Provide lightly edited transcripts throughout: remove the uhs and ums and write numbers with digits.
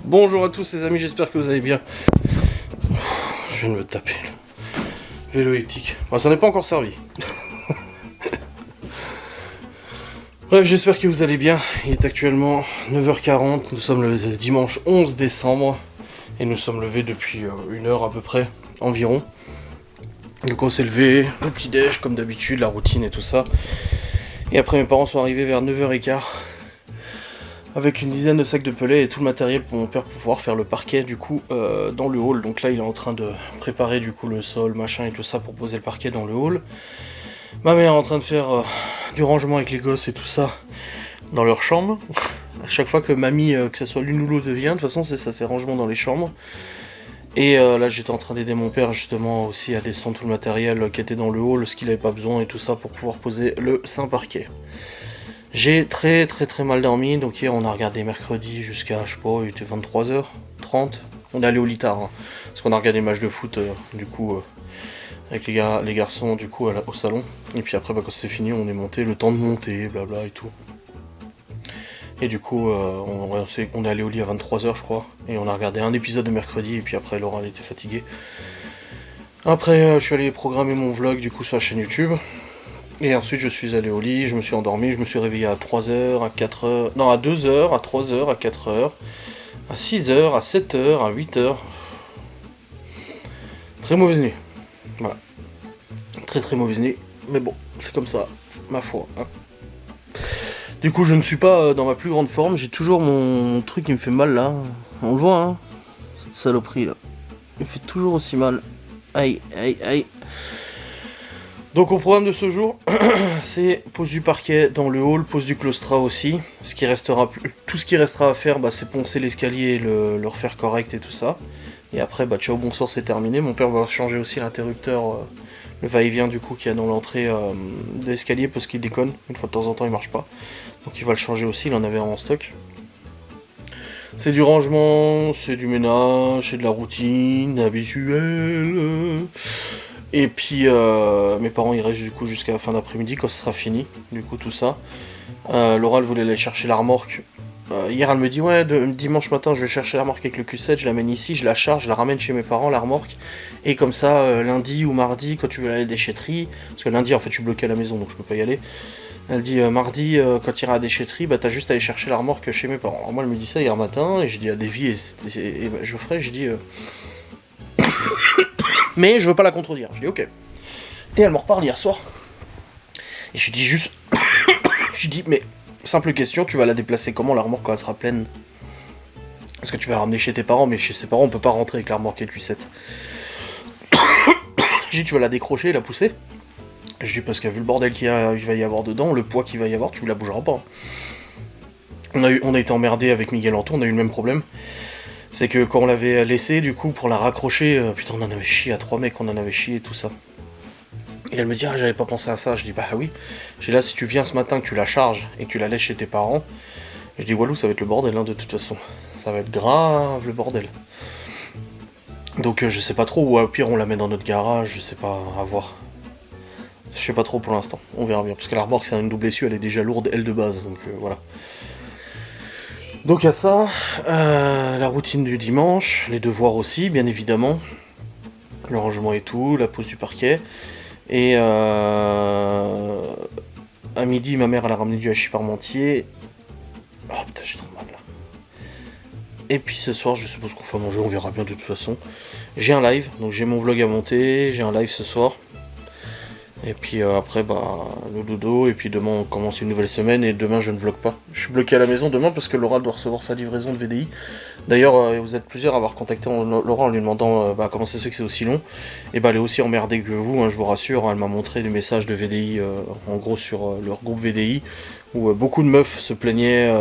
Bonjour à tous les amis, j'espère que vous allez bien. Je viens de me taper le vélo elliptique. Bon, ça n'est pas encore servi. Bref, j'espère que vous allez bien. Il est actuellement 9h40, nous sommes le dimanche 11 décembre. Et nous sommes levés depuis une heure à peu près, environ. Donc on s'est levé, le petit déj comme d'habitude, la routine et tout ça. Et après mes parents sont arrivés vers 9h15. Avec une dizaine de sacs de pellets et tout le matériel pour mon père pour pouvoir faire le parquet du coup dans le hall. Donc là il est en train de préparer du coup le sol, machin et tout ça pour poser le parquet dans le hall. Ma mère est en train de faire du rangement avec les gosses et tout ça dans leur chambre. À chaque fois que mamie, que ce soit l'une ou l'autre vient, de toute façon c'est ça, c'est rangement dans les chambres. Et là j'étais en train d'aider mon père justement aussi à descendre tout le matériel qui était dans le hall, ce qu'il n'avait pas besoin et tout ça pour pouvoir poser le saint parquet. J'ai très mal dormi, donc hier on a regardé mercredi jusqu'à, je sais pas, il était 23h30. On est allé au lit tard, hein, parce qu'on a regardé le match de foot, du coup, avec les garçons, du coup, au salon. Et puis après, quand c'est fini, on est monté, le temps de monter, blabla et tout. Et du coup, on est allé au lit à 23h, je crois, et on a regardé un épisode de mercredi, et puis après, Laura, elle était fatiguée. Après, je suis allé programmer mon vlog, du coup, sur la chaîne YouTube. Et ensuite je suis allé au lit, je me suis endormi, je me suis réveillé à 3h, à 4h, non à 2h, à 3h, à 4h, à 6h, à 7h, à 8h. Très mauvaise nuit. Voilà. Très mauvaise nuit. Mais bon, c'est comme ça, ma foi. Hein. Du coup je ne suis pas dans ma plus grande forme, j'ai toujours mon truc qui me fait mal là. On le voit hein, cette saloperie là. Il me fait toujours aussi mal. Aïe. Donc au programme de ce jour, c'est pose du parquet dans le hall, pose du claustra aussi. Tout ce qui restera à faire, c'est poncer l'escalier et le refaire correct et tout ça. Et après, ciao, bonsoir, c'est terminé. Mon père va changer aussi l'interrupteur, le va-et-vient du coup qu'il y a dans l'entrée de l'escalier parce qu'il déconne. Une fois de temps en temps, il marche pas. Donc il va le changer aussi, il en avait un en stock. C'est du rangement, c'est du ménage, c'est de la routine habituelle. Et puis mes parents ils restent du coup jusqu'à la fin d'après-midi quand ce sera fini, du coup tout ça. Laura elle voulait aller chercher la remorque. Hier elle me dit ouais dimanche matin je vais chercher la remorque avec le Q7, je l'amène ici, je la charge, je la ramène chez mes parents la remorque. Et comme ça lundi ou mardi quand tu veux aller à la déchetterie, parce que lundi en fait je suis bloqué à la maison donc je peux pas y aller. Elle dit mardi quand tu iras à la déchetterie t'as juste à aller chercher la remorque chez mes parents. Alors moi elle me dit ça hier matin et j'ai dit à Davy et Geoffrey, j'ai dit mais je veux pas la contredire. Je dis ok. Et elle me reparle hier soir. Et je dis juste. Je dis mais simple question, tu vas la déplacer comment la remorque quand elle sera pleine? Parce que tu vas la ramener chez tes parents, mais chez ses parents on peut pas rentrer avec la remorque et le Q7. Je dis tu vas la décrocher et la pousser? Je dis parce qu'à vu le bordel qu'il va y avoir dedans, le poids qu'il va y avoir, tu la bougeras pas. On a été emmerdé avec Miguel Anton, on a eu le même problème. C'est que quand on l'avait laissé, du coup, pour la raccrocher, putain, on en avait chié à 3 mecs, on en avait chié et tout ça. Et elle me dit, j'avais pas pensé à ça. Je dis, bah oui. J'ai là, si tu viens ce matin, que tu la charges et que tu la laisses chez tes parents, je dis, Walou, ça va être le bordel, hein, de toute façon. Ça va être grave le bordel. Donc, je sais pas trop, ou au pire, on la met dans notre garage, je sais pas, à voir. Je sais pas trop pour l'instant, on verra bien. Parce que la remorque, c'est une double essieu, elle est déjà lourde, elle de base, donc voilà. Donc à ça, la routine du dimanche, les devoirs aussi, bien évidemment, le rangement et tout, la pose du parquet, et à midi, ma mère elle a ramené du hachis parmentier. Oh putain, j'ai trop mal là. Et puis ce soir, je suppose qu'on fait manger, on verra bien de toute façon. J'ai un live, donc j'ai mon vlog à monter, j'ai un live ce soir. Et puis après, le dodo, et puis demain on commence une nouvelle semaine, et demain je ne vlog pas. Je suis bloqué à la maison demain parce que Laura doit recevoir sa livraison de VDI. D'ailleurs, vous êtes plusieurs à avoir contacté Laura en lui demandant comment ça se fait que c'est aussi long. Et elle est aussi emmerdée que vous, hein, je vous rassure, elle m'a montré des messages de VDI, en gros sur leur groupe VDI, où beaucoup de meufs se plaignaient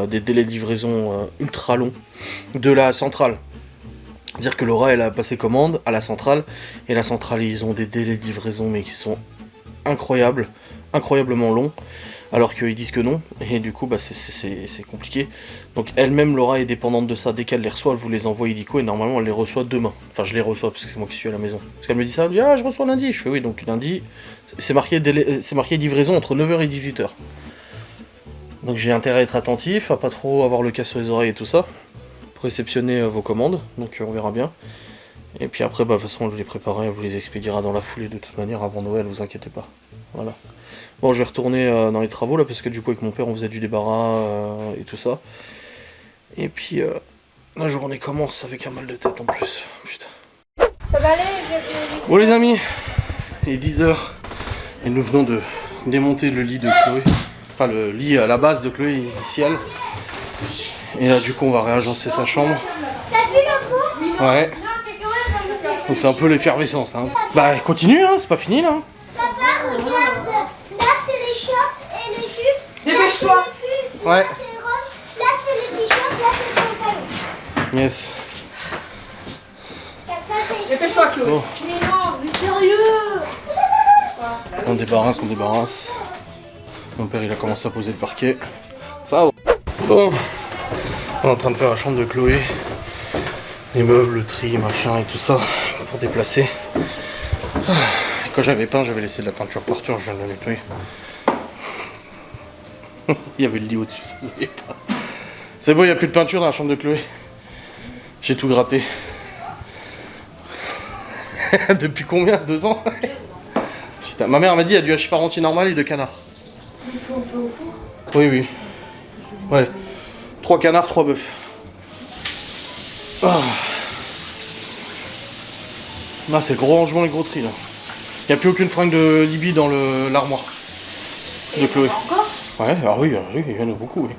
des délais de livraison ultra longs de la centrale. C'est-à-dire que Laura, elle a passé commande à la centrale, et la centrale, ils ont des délais de livraison, mais qui sont incroyablement longs, alors qu'ils disent que non, et du coup, c'est compliqué. Donc elle-même, Laura, est dépendante de ça. Dès qu'elle les reçoit, elle vous les envoie illico, et normalement, elle les reçoit demain. Enfin, je les reçois, parce que c'est moi qui suis à la maison. Parce qu'elle me dit ça, elle me dit, je reçois lundi. Je fais, oui, donc lundi, c'est marqué livraison entre 9h et 18h. Donc j'ai intérêt à être attentif, à pas trop avoir le cas sur les oreilles et tout ça. réceptionner vos commandes, donc on verra bien. Et puis après, bah, de toute façon, je vous les préparerai, on vous les expédiera dans la foulée de toute manière avant Noël, vous inquiétez pas. Voilà. Bon, je vais retourner dans les travaux là, parce que du coup, avec mon père, on faisait du débarras et tout ça. Et puis, la journée commence avec un mal de tête en plus. Putain. Ça va aller, Bon, les amis, il est 10h et nous venons de démonter le lit de Chloé. Enfin, le lit à la base de Chloé initial. Et là, du coup, on va réagencer sa chambre. T'as vu le pot? Ouais. Donc, c'est un peu l'effervescence. Hein. Bah, continue, hein, c'est pas fini là. Papa, regarde. Là, c'est les shorts et les jupes. Dépêche-toi. Là, c'est les pulls. Ouais. Là, c'est les robes. Là, c'est les t-shirts. Là, c'est les pantalons. Yes. Ça, c'est... Dépêche-toi, Chloé. Bon, Mais non, mais sérieux. on débarrasse. Mon père, il a commencé à poser le parquet. Ça va. Bon. On est en train de faire la chambre de Chloé. Les meubles, le tri, machin et tout ça. Pour déplacer. Quand j'avais peint, j'avais laissé de la peinture partout, je viens de la nettoyer. Il y avait le lit au-dessus, ça se voyait pas. C'est bon, il n'y a plus de peinture dans la chambre de Chloé. J'ai tout gratté. Depuis combien? 2 ans? Putain, ma mère m'a dit il y a du hachis parmentier normal et de canard. Il faut au four. Oui, oui. Ouais. 3 canards, 3 bœufs. Ah. Là, c'est le gros rangement et le gros tri, là. Il n'y a plus aucune fringue de Libye dans l'armoire de Chloé. Encore? Ouais, oui, il y en a beaucoup, oui.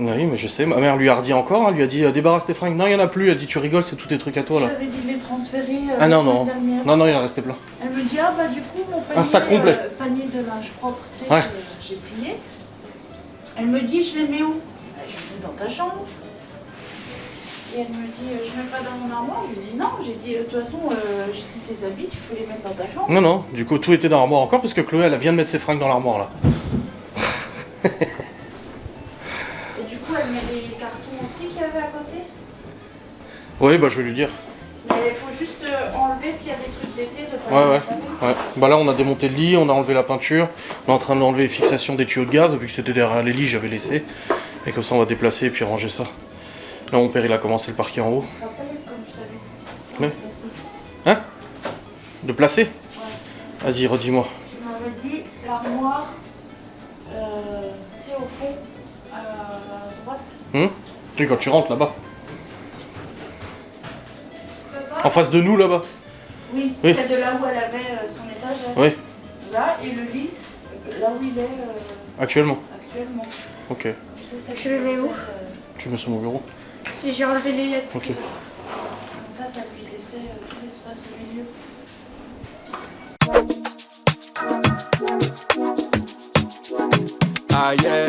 Oui, mais je sais, ma mère lui a redit encore, elle lui a dit débarrasse tes fringues. Non, il n'y en a plus, elle a dit tu rigoles, c'est tous tes trucs à toi, là. Tu avais dit de les transférer Ah non, la non. semaine dernière. Non, il en restait plein. Elle me dit, ah bah du coup, mon panier, Un sac complet. Panier de linge propre, tu sais, Ouais. j'ai plié. Elle me dit, je les mets où? Je lui dis, dans ta chambre. Et elle me dit, je mets pas dans mon armoire. Je lui dis, non. J'ai dit, de toute façon, j'ai dit, tes habits, tu peux les mettre dans ta chambre. Non, non, du coup, tout était dans l'armoire encore, parce que Chloé, elle vient de mettre ses fringues dans l'armoire, là. Et du coup, elle met les cartons aussi qu'il y avait à côté. Oui, bah, je vais lui dire. Mais il faut juste enlever s'il y a des trucs d'été. De pas Ouais. les mettre. Bah là, on a démonté le lit, on a enlevé la peinture, on est en train d'enlever les fixations des tuyaux de gaz, vu que c'était derrière les lits, j'avais laissé. Et comme ça, on va déplacer et puis ranger ça. Là, mon père, il a commencé le parquet en haut. Tu te rappelles, comme je t'avais dit. Oui. Hein? De placer? Ouais. Vas-y, redis-moi. Tu m'avais dit l'armoire, tu sais, au fond, à droite. Oui, quand tu rentres là-bas. En face de nous, là-bas. Oui, Oui. près de là où elle avait son étagère. Oui, Là, et le lit, là où il est actuellement. actuellement. Ok. Comme ça, Je le mets où? Tu mets sur mon bureau. Si j'ai enlevé les lettres. Ok. Comme ça lui laissait tout l'espace au milieu. Ah yeah.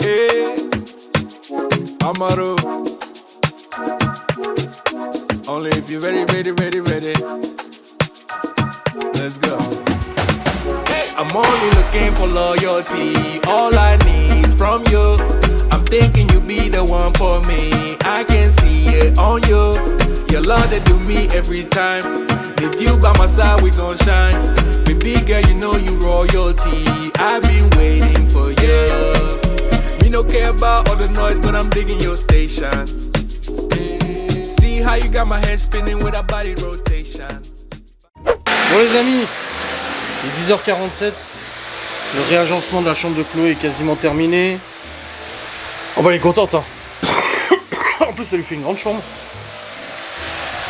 Hey. Amaru. Only if you're ready. Let's go. I'm only looking for loyalty. All I need from you. I'm thinking you be the one for me. I can see it on you. Your love that do me every time. With you by my side, we gon' shine. Baby girl, you know you royalty. I've been waiting for you. Me no care about all the noise, but I'm digging your station. See how you got my head spinning with a body rotation. Bon les amis, il est 10h47, le réagencement de la chambre de Chloé est quasiment terminé. Oh bah elle est contente hein. En plus ça lui fait une grande chambre.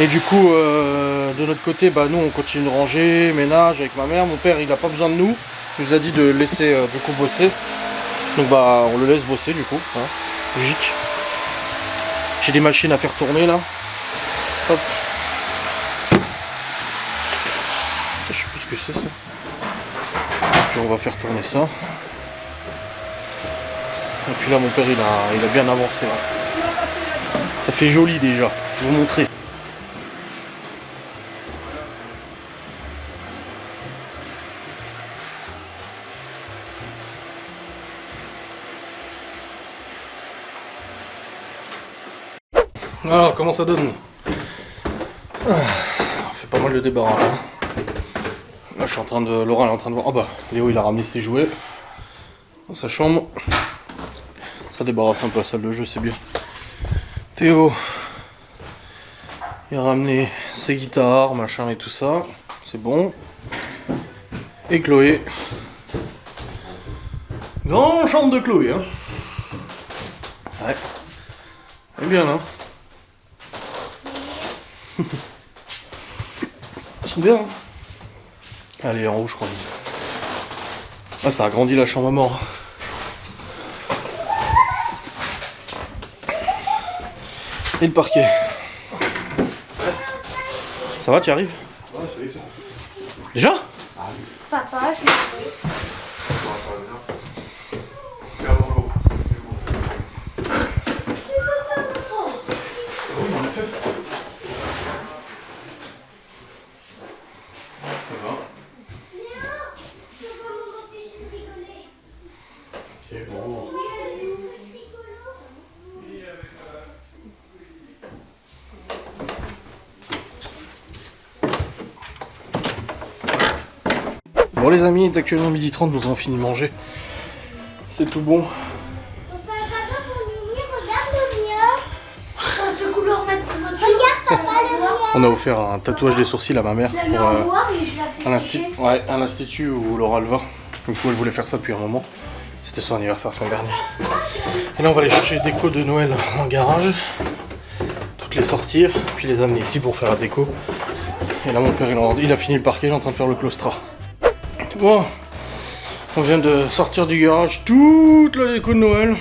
Et du coup de notre côté bah nous on continue de ranger, ménage avec ma mère. Mon père il a pas besoin de nous, il nous a dit de laisser du coup bosser. Donc bah on le laisse bosser du coup, hein. Logique. J'ai des machines à faire tourner là. Hop. Je sais plus ce que c'est ça. Puis on va faire tourner ça. Et puis là mon père il a bien avancé là. Ça fait joli déjà, je vais vous montrer. Alors comment ça donne? On fait pas mal de débarras là. Là je suis en train de. Laura elle est en train de voir. Oh bah Léo il a ramené ses jouets dans sa chambre. Ça débarrasse un peu la salle de jeu, c'est bien. Théo, il a ramené ses guitares, machin et tout ça. C'est bon. Et Chloé. Grande chambre de Chloé, hein. Ouais. Elle est bien là. Ils sont bien. Hein. Elle est en haut, je crois. Ah, ça a agrandi la chambre à mort. Et le parquet. Ça va, tu y arrives? Ouais, ça y est, ça. Déjà? Papa, je l'ai fait. Oui, en effet. Ça va. C'est bon. Bon les amis, il est actuellement 12h30, nous avons fini de manger. C'est tout bon. On a offert un tatouage des sourcils à ma mère pour à l'institut où Laura le va. Du coup elle voulait faire ça depuis un moment. C'était son anniversaire la semaine dernière. Et là on va aller chercher les décos de Noël en garage. Toutes les sortir, puis les amener ici pour faire la déco. Et là mon père il a fini le parquet, il est en train de faire le claustra. Bon, on vient de sortir du garage toute la déco de Noël.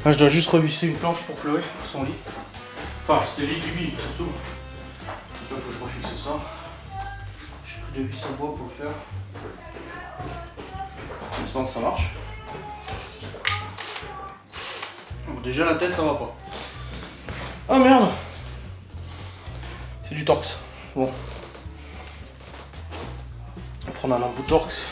Là je dois juste revisser une planche pour Chloé, son lit. Enfin, c'était le lit du lit, surtout. Là, faut que je refixe ça. J'ai pris des vis en bois pour le faire. J'espère que ça marche. Bon, déjà, la tête, ça va pas. Ah merde! C'est du Torx. Bon. On va prendre un embout Torx.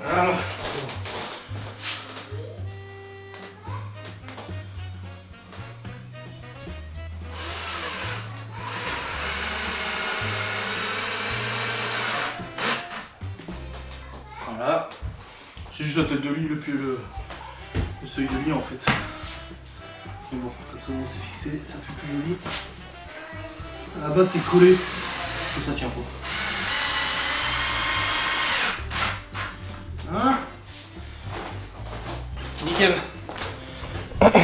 Voilà. Voilà. C'est juste la tête de lit, le seuil de lit en fait. Mais bon, quand c'est fixé, ça fait plus joli. À la base c'est collé, que ça tient pas. Hein? Nickel. Voilà.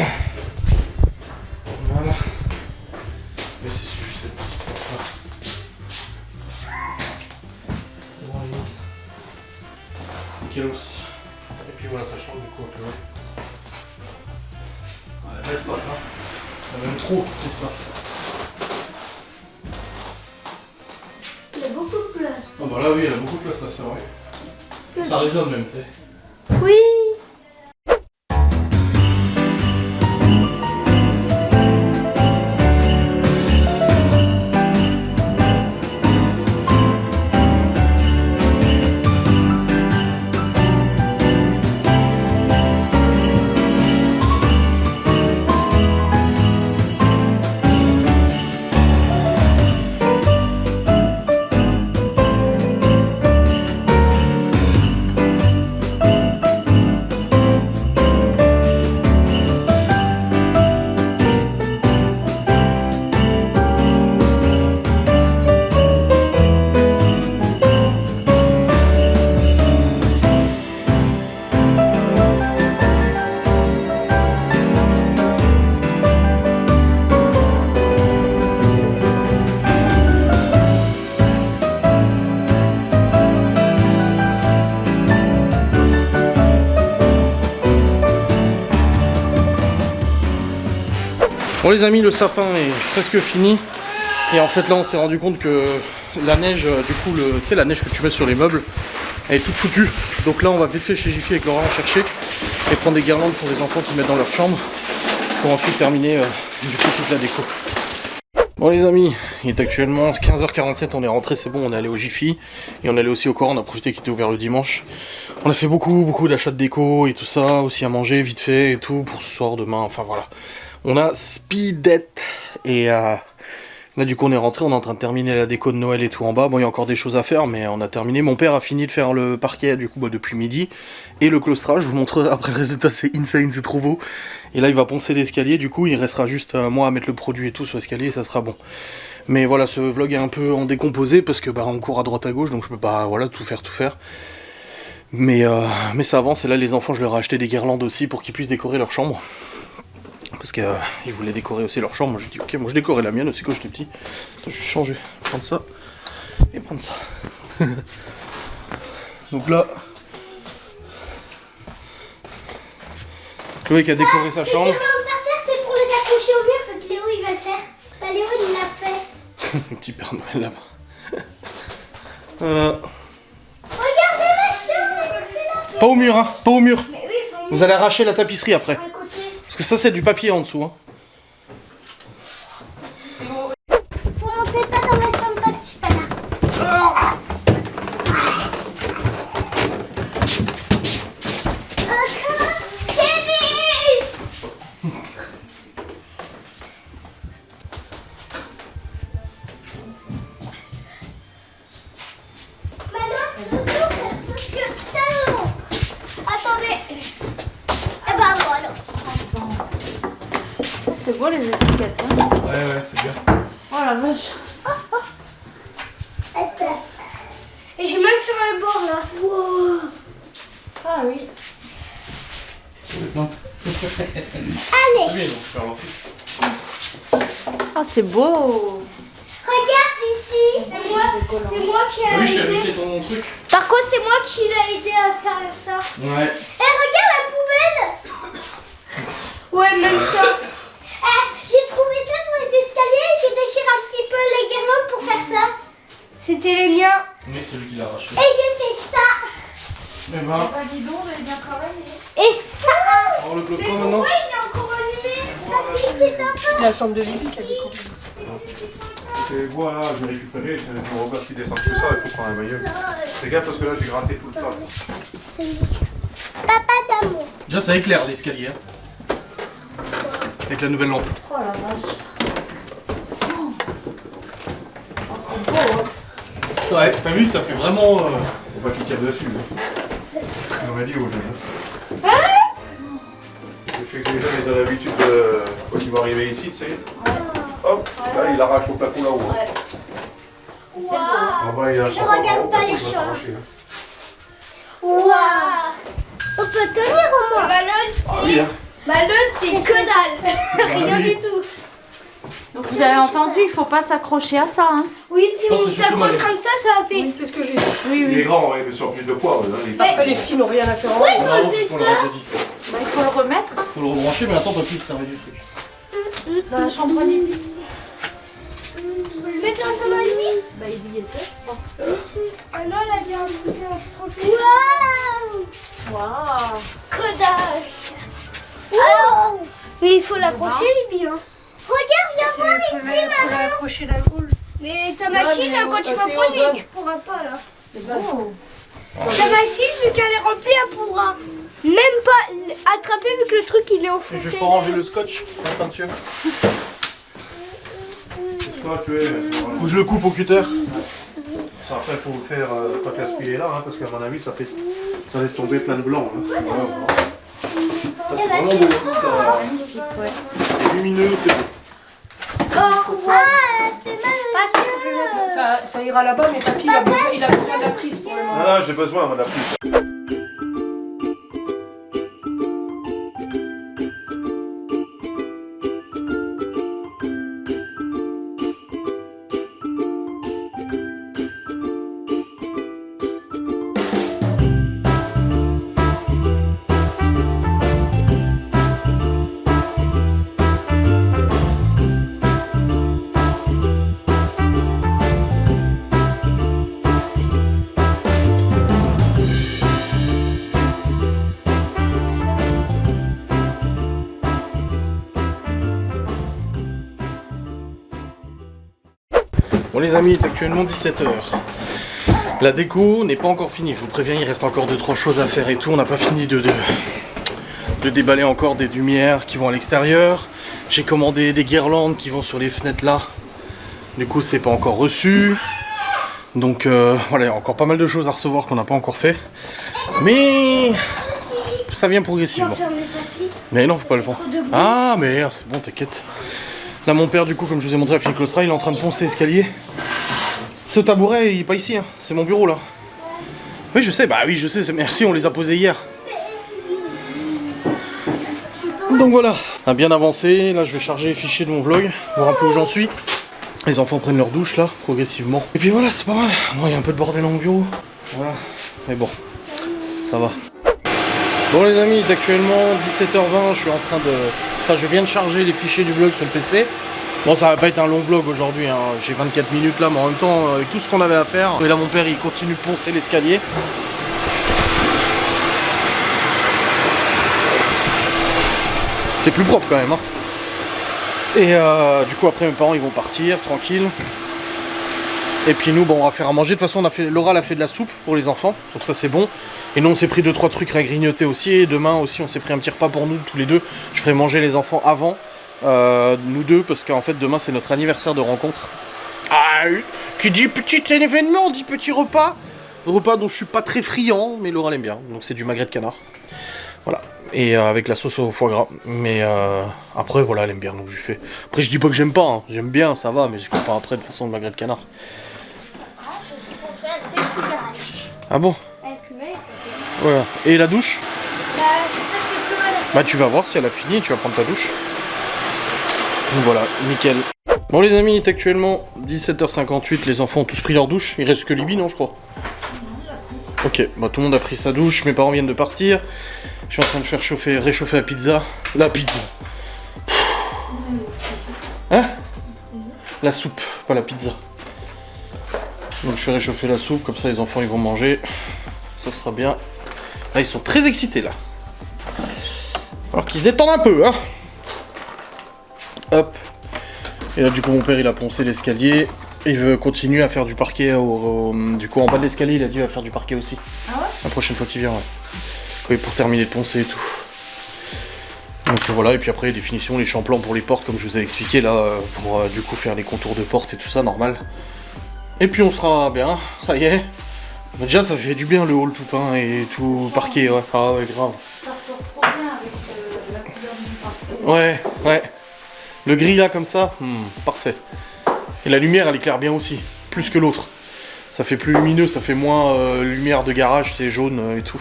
Mais c'est juste cette petite planche là. Devant les mises. Nickel aussi. Et puis voilà, ça change du coup un peu. Ouais, de l'espace hein. Il y a même trop d'espace. Il y a beaucoup de place. Ah bah là oui, elle a beaucoup de place là, c'est vrai. Ça résonne même, tu sais. Oui. Bon les amis, le sapin est presque fini. Et en fait là on s'est rendu compte que la neige, du coup, tu sais, la neige que tu mets sur les meubles, elle est toute foutue. Donc là, on va vite fait chez Jiffy avec Laurent chercher et prendre des guirlandes pour les enfants qui mettent dans leur chambre pour ensuite terminer du coup toute la déco. Bon les amis, il est actuellement 15h47, on est rentré, c'est bon, on est allé au Jiffy et on est allé aussi au Coran, on a profité qu'il était ouvert le dimanche. On a fait beaucoup d'achats de déco et tout ça, aussi à manger vite fait et tout pour ce soir, demain, enfin voilà. On a speedette et là du coup on est rentré, on est en train de terminer la déco de Noël et tout en bas. Bon il y a encore des choses à faire mais on a terminé. Mon père a fini de faire le parquet du coup depuis midi. Et le claustrage, je vous montrerai après le résultat, c'est insane, c'est trop beau. Et là il va poncer l'escalier, du coup il restera juste moi à mettre le produit et tout sur l'escalier et ça sera bon. Mais voilà, ce vlog est un peu en décomposé parce que bah on court à droite à gauche donc je peux pas voilà tout faire. Mais ça avance et là les enfants je leur ai acheté des guirlandes aussi pour qu'ils puissent décorer leur chambre. Parce qu'ils voulaient décorer aussi leur chambre, moi j'ai dit ok, moi je décorais la mienne aussi quand j'étais petit. Attends, je vais changer, prendre ça et prendre ça. Donc là, Chloé qui a décoré sa chambre. Les guirlandes par terre, c'est pour les accrocher au mur, faut que Léo il va le faire. Bah, Léo il l'a fait. Le petit Père Noël là-bas. Voilà. Regardez ma chambre, c'est là. Pas au mur, hein, pas au mur. Mais oui, bon, Vous allez arracher la tapisserie après. à côté. Parce que ça c'est du papier en dessous. Hein. Faut monter pas dans ma chambre tant que je suis pas là. C'est beau les étiquettes. Hein. Ouais, c'est bien. Oh la vache. Et j'ai même sur le bord là. Wow. Ah oui. Sur les plantes. Allez, C'est bien, ils vont faire leur fiche. Ah c'est beau. regarde ici. C'est moi qui Ah ai oui, je t'ai aidé. laissé ton truc. Par contre, c'est moi qui l'ai aidé à faire ça. Ouais. Eh, regarde la poubelle. Ouais, même ça. J'ai trouvé ça sur les escaliers et j'ai déchiré un petit peu les guirlandes pour faire ça. C'était les miens. Oui, celui qui l'a arraché. Et j'ai fait ça. Eh ben, Bah dis donc, vous avez bien travaillé. Et ça. alors le Mais claustron maintenant. pourquoi il est encore allumé? Parce qu'il s'est un peu. La chambre de Vivi qui a découvert. Et voilà, je vais récupérer, c'est mon Robert qui descend tout ça, il faut prendre un maillot. Fais gaffe parce que là j'ai gratté tout le temps. Papa d'amour. Déjà ça éclaire l'escalier. Hein. Avec la nouvelle lampe. Oh la vache. Oh, c'est beau. Hein. Ouais, t'as vu, ça fait vraiment. Faut pas qu'il tire dessus. Hein. On m'a dit aux jeunes. Je sais que les jeunes ils ont l'habitude de. Quand ils vont arriver ici, tu sais. Hop, là il arrache au plateau là-haut. Hein. Ouais. C'est beau. Ah bah, il a Je regarde pas les il va chambres. s'arracher, hein. Waouh. On peut tenir au moins. Ah oui, hein. Ballon, c'est que dalle. Rien du tout. Donc vous avez entendu, il faut pas s'accrocher à ça. Hein. Oui, si Non, on c'est surtout s'accroche mal. comme ça fait. C'est ce que j'ai dit. Oui, Il est oui. grand, ouais, mais sur plus de poids. Hein, il est- Après, les petits n'ont rien à faire en Oui, haut. Non, c'est c'est qu'on ça. l'a déjà dit. Bah, il faut le remettre hein, Faut le rebrancher, mais attends, papy, ça va du truc. dans la chambre d'Emily. Vous le mettez dans le chambre lit. Bah il y était, je crois. Ah non, elle a dit un truc franchement. Waouh. Waouh. Que dalle. Alors, mais il faut l'accrocher, lui, bien. Regarde, viens voir ici, Il faut maman. accrocher la boule. Mais ta machine, mais quand tu vas Théo, prendre, donne. tu pourras pas, là. C'est beau. Ta machine, vu qu'elle est remplie, elle pourra même pas attraper vu que le truc, il est Et enfoncé. je vais pas ranger le scotch, la peinture. Toi, tu es. Faut que je le coupe au cutter. Ça, après, il faut faire pas casse-pied là, hein, parce qu'à mon avis, ça laisse tomber plein de blanc. Hein. Ça, c'est vraiment beau. Hein. Ça, Magnifique, ouais. c'est lumineux, c'est beau. Au revoir. C'est mal Ça ira là-bas, mais papy, il a besoin de la prise pour le moment. Ah, j'ai besoin, madame. Bon les amis, il est actuellement 17h. La déco n'est pas encore finie, je vous préviens, il reste encore 2-3 choses à faire et tout. On n'a pas fini de déballer encore des lumières qui vont à l'extérieur. J'ai commandé des guirlandes qui vont sur les fenêtres là. Du coup c'est pas encore reçu. Donc voilà, il y a encore pas mal de choses à recevoir qu'on n'a pas encore fait. Mais ça vient progressivement. Mais non, faut pas le faire. Ah mais c'est bon, t'inquiète. Là mon père du coup, comme je vous ai montré à Finiclostra, il est en train de poncer l'escalier. Ce tabouret il est pas ici, hein. C'est mon bureau là. Oui je sais, bah oui je sais, merci, on les a posés hier. Donc voilà, on a bien avancé, là je vais charger les fichiers de mon vlog, voir un peu où j'en suis. Les enfants prennent leur douche là, progressivement. Et puis voilà, c'est pas mal. Bon, il y a un peu de bordel dans mon bureau. Voilà, mais bon, ça va. Bon les amis, il est actuellement 17h20, je suis en train de... Enfin, je viens de charger les fichiers du vlog sur le PC. Bon, ça va pas être un long vlog aujourd'hui, hein. J'ai 24 minutes là, mais en même temps, avec tout ce qu'on avait à faire. Et là, mon père, il continue de poncer l'escalier. C'est plus propre quand même, hein. Et du coup, après, mes parents, ils vont partir, tranquille. Et puis nous, bon, on va faire à manger. De toute façon, Laura, elle a fait de la soupe pour les enfants, donc ça, c'est bon. Et nous, on s'est pris 2-3 trucs à grignoter aussi. Et demain aussi, on s'est pris un petit repas pour nous, tous les deux. Je ferai manger les enfants avant, nous deux, parce qu'en fait, demain, c'est notre anniversaire de rencontre. Ah, qui dit petit événement, dit petit repas. Repas dont je suis pas très friand, mais Laura l'aime bien. Donc c'est du magret de canard. Voilà. Et avec la sauce au foie gras. Mais après, voilà, elle aime bien, donc je lui fais. Après, je dis pas que j'aime pas, hein. J'aime bien, ça va, mais je coupe pas après de façon de magret de canard. Ah, je suis construit un petit garage. Ah bon? Avec lui. Voilà. Et la douche? Bah, je sais pas si c'est plus mal. Bah tu vas voir si elle a fini, tu vas prendre ta douche. Donc voilà, nickel. Bon les amis, il est actuellement 17h58, les enfants ont tous pris leur douche. Il reste que Libby, non je crois? Ok, bah tout le monde a pris sa douche, mes parents viennent de partir. Je suis en train de faire réchauffer la pizza. La pizza. Hein? La soupe, pas la pizza. Donc je fais réchauffer la soupe, comme ça les enfants ils vont manger. Ça sera bien. Là ils sont très excités là. Alors qu'ils se détendent un peu, hein. Hop. Et là du coup mon père il a poncé l'escalier. Il veut continuer à faire du parquet du coup en bas de l'escalier il a dit qu'il va faire du parquet aussi. Ah ouais? La prochaine fois qu'il vient, ouais. Oui, pour terminer de poncer et tout. Donc voilà, et puis après des finitions, les champlans pour les portes comme je vous ai expliqué là, pour du coup faire les contours de porte et tout ça, normal. Et puis on sera bien, ça y est. Déjà ça fait du bien le hall tout peint et tout parquet, ouais. Ah ouais, grave. Ça ressort trop bien avec la couleur du parquet. Ouais, ouais. Le gris là comme ça, parfait. Et la lumière elle éclaire bien aussi, plus que l'autre. Ça fait plus lumineux, ça fait moins lumière de garage, c'est jaune et tout.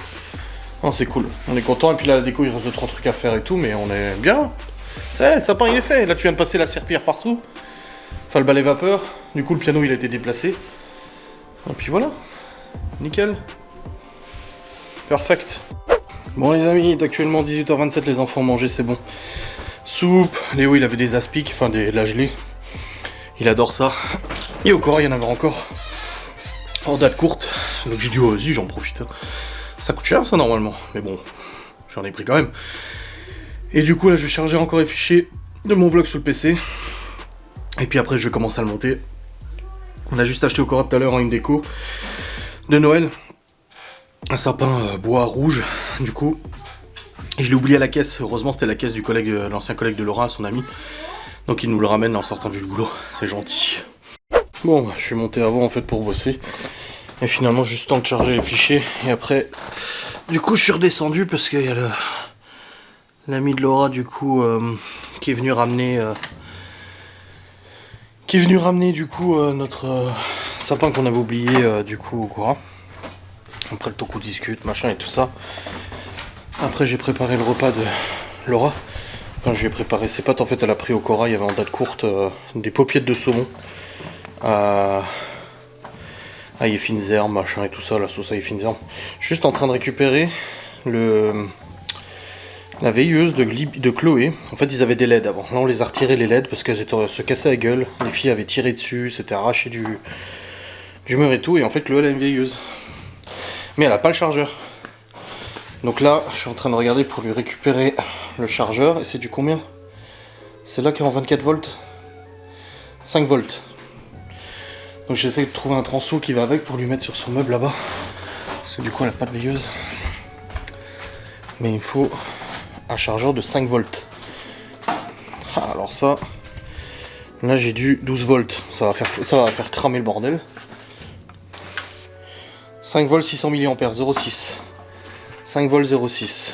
Non, c'est cool, on est content. Et puis là la déco il reste 2-3 trucs à faire et tout, mais on est bien. Ça, le sapin il est fait. Là tu viens de passer la serpillière partout. Enfin le balai vapeur. Du coup le piano il a été déplacé. Et puis voilà. Nickel. Perfect. Bon les amis, il est actuellement 18h27, les enfants ont mangé, c'est bon. Soupe, Léo il avait des aspics, enfin de la gelée. Il adore ça. Et au Cora il y en avait encore. En date courte. Donc j'ai dit oh, vas-y j'en profite. Ça coûte cher ça normalement. Mais bon, j'en ai pris quand même. Et du coup là je vais charger encore les fichiers de mon vlog sur le PC. Et puis après je vais commencer à le monter. On a juste acheté au Cora tout à l'heure une déco de Noël. Un sapin bois rouge du coup. Et je l'ai oublié à la caisse. Heureusement c'était la caisse du collègue, l'ancien collègue de Laura, son ami. Donc il nous le ramène en sortant du boulot. C'est gentil. Bon, je suis monté avant en fait pour bosser. Et finalement juste temps de charger les fichiers. Et après, du coup je suis redescendu parce qu'il y a l'ami de Laura du coup qui est venu ramener du coup notre sapin qu'on avait oublié du coup au Cora. Après le temps qu'on discute, machin et tout ça. Après j'ai préparé le repas de Laura. Enfin je lui ai préparé ses pâtes, en fait elle a pris au Cora, il y avait en date courte des paupiètes de saumon. Ail et fines herbes, machin et tout ça, la sauce ail et fines herbes. Juste en train de récupérer la veilleuse de Chloé. En fait ils avaient des LED avant. Là on les a retirés les LED parce qu'elles se cassaient la gueule. Les filles avaient tiré dessus, c'était arraché du mur et tout. Et en fait Chloé elle a une veilleuse. Mais elle a pas le chargeur. Donc là je suis en train de regarder pour lui récupérer le chargeur. Et c'est du combien? C'est là qui est en 24 volts. 5 volts. Donc j'essaie de trouver un transeau qui va avec pour lui mettre sur son meuble là-bas. Parce que du coup elle n'a pas de veilleuse. Mais il me faut un chargeur de 5 volts. Ah, alors ça... Là j'ai du 12 volts. Ça va faire cramer le bordel. 5 volts 600 mAh 0,6. 5 volts 0,6.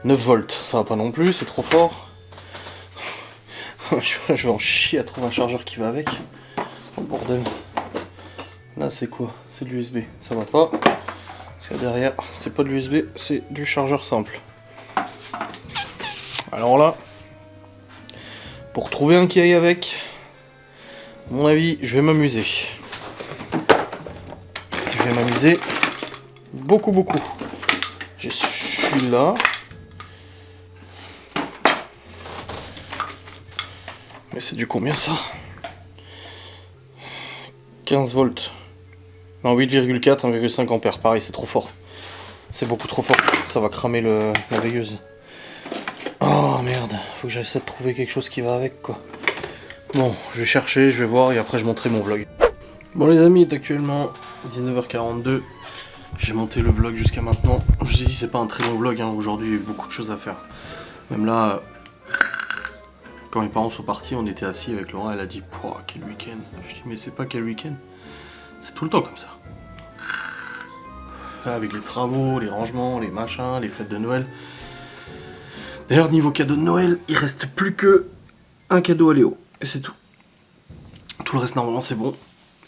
9 volts, ça va pas non plus, c'est trop fort. Je vais en chier à trouver un chargeur qui va avec. Oh bordel. Là c'est quoi? C'est de l'USB, ça va pas. Parce que derrière, c'est pas de l'USB, c'est du chargeur simple. Alors là, pour trouver un qui aille avec, à mon avis, je vais m'amuser. Je vais m'amuser beaucoup. J'ai celui-là. Mais c'est du combien ça? 15 volts. Non, 8,4, 1,5 ampères. Pareil, c'est trop fort. C'est beaucoup trop fort. Ça va cramer la veilleuse. Oh merde, faut que j'essaie de trouver quelque chose qui va avec quoi. Bon, je vais chercher, je vais voir et après je montrerai mon vlog. Bon les amis, il est actuellement 19h42. J'ai monté le vlog jusqu'à maintenant. Je vous ai dit c'est pas un très long vlog, hein. Aujourd'hui il y a eu beaucoup de choses à faire. Même là, quand mes parents sont partis, on était assis avec Laura, elle a dit « Pouah, quel week-end !» Je dis « Mais c'est pas quel week-end, c'est tout le temps comme ça. » Là, avec les travaux, les rangements, les machins, les fêtes de Noël. D'ailleurs, niveau cadeau de Noël, il reste plus que un cadeau à Léo. Et c'est tout. Tout le reste, normalement, c'est bon.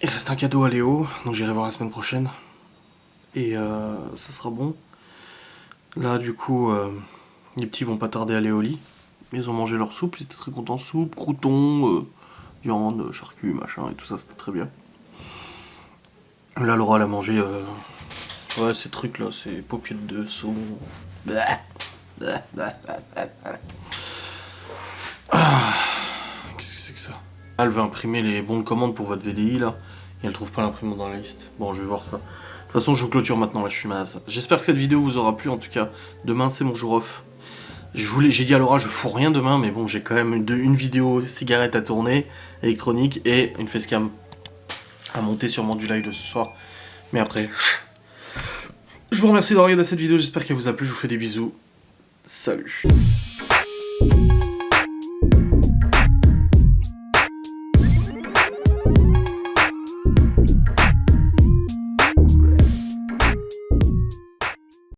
Il reste un cadeau à Léo, donc j'irai voir la semaine prochaine. Et ça sera bon. Là, du coup, les petits vont pas tarder à aller au lit. Ils ont mangé leur soupe, ils étaient très contents. Soupe, croûtons, viande, charcuterie, machin, et tout ça, c'était très bien. Là, Laura, elle a mangé... ouais, ces trucs-là, c'est paupiètes de saumon. Ah, qu'est-ce que c'est que ça? Elle veut imprimer les bons de commande pour votre VDI, là. Et elle trouve pas l'imprimante dans la liste. Bon, je vais voir ça. De toute façon, je vous clôture maintenant, là, je suis masse. J'espère que cette vidéo vous aura plu, en tout cas. Demain, c'est mon jour off. J'ai dit à Laura, je fous rien demain, mais bon, j'ai quand même une vidéo cigarette à tourner, électronique, et une facecam à monter sûrement du live de ce soir. Mais après, je vous remercie d'avoir regardé cette vidéo, j'espère qu'elle vous a plu, je vous fais des bisous. Salut.